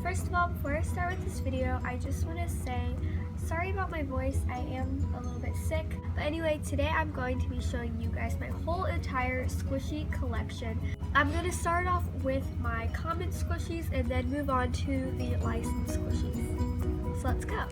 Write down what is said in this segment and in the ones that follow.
First of all, before I start with this video, I just want to say sorry about my voice. I am a little bit sick. But anyway, today I'm going to be showing you guys my whole entire squishy collection. I'm going to start off with my common squishies and then move on to the licensed squishies. So let's go.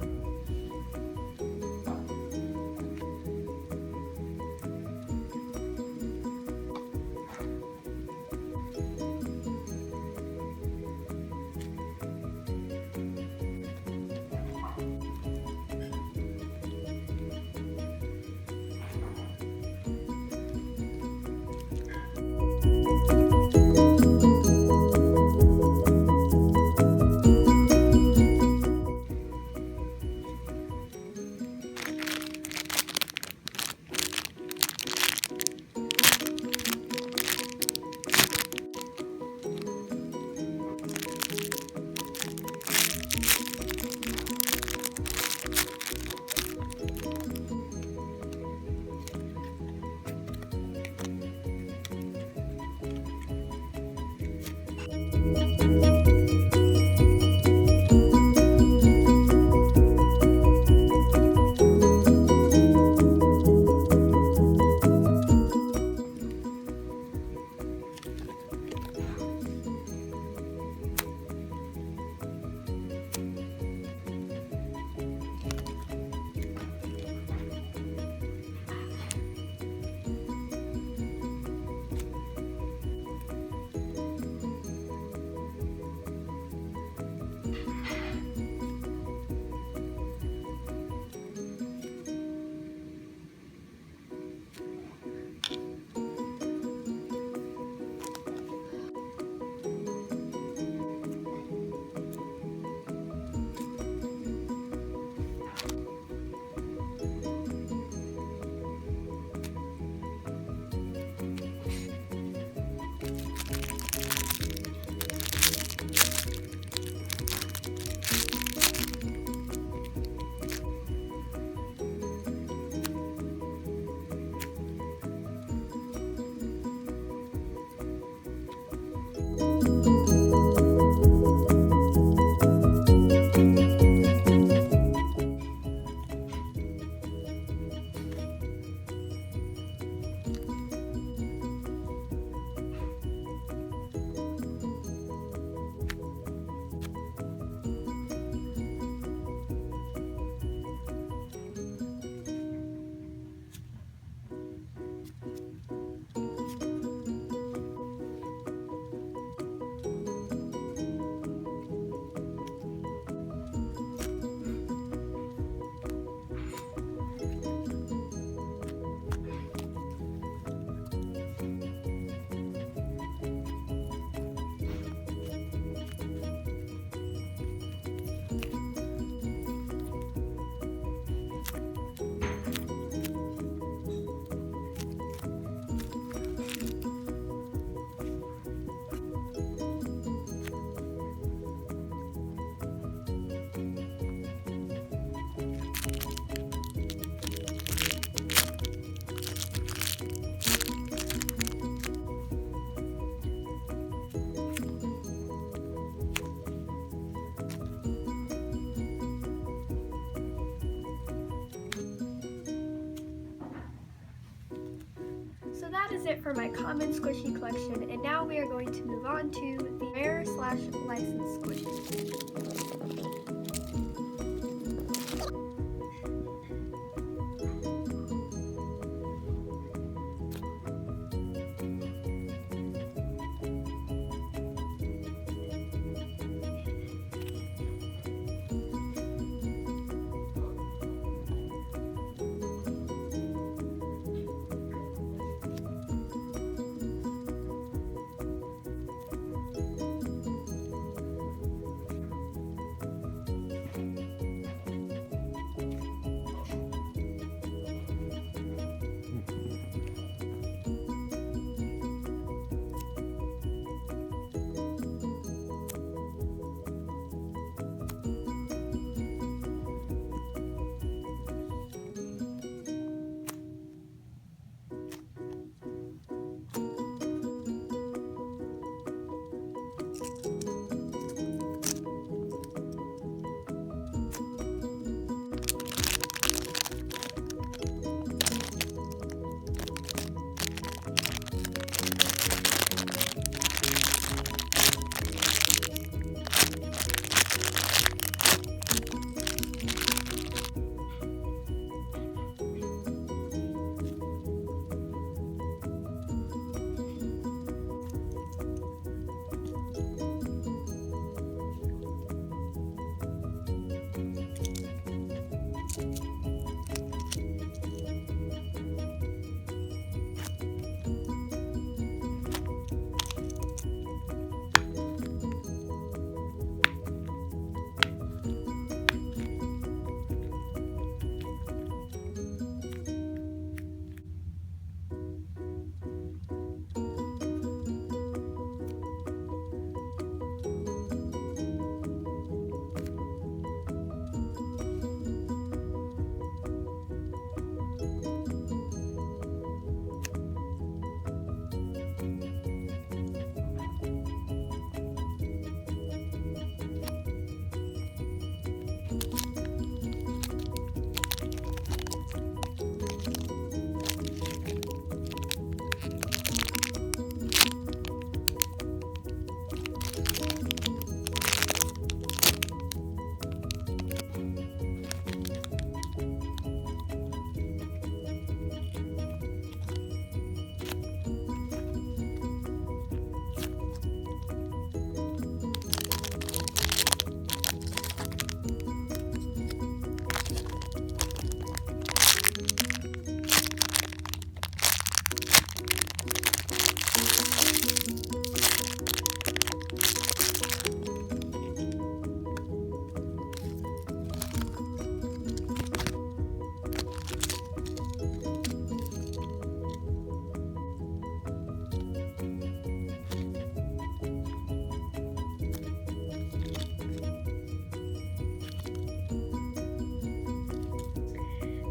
So that is it for my common squishy collection, and now we are going to move on to the rare/licensed squishies.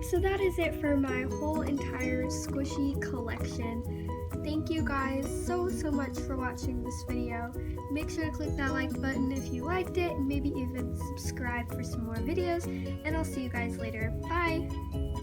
So that is it for my whole entire squishy collection. Thank you guys so much for watching this video. Make sure to click that like button if you liked it, and maybe even subscribe for some more videos, and I'll see you guys later. Bye!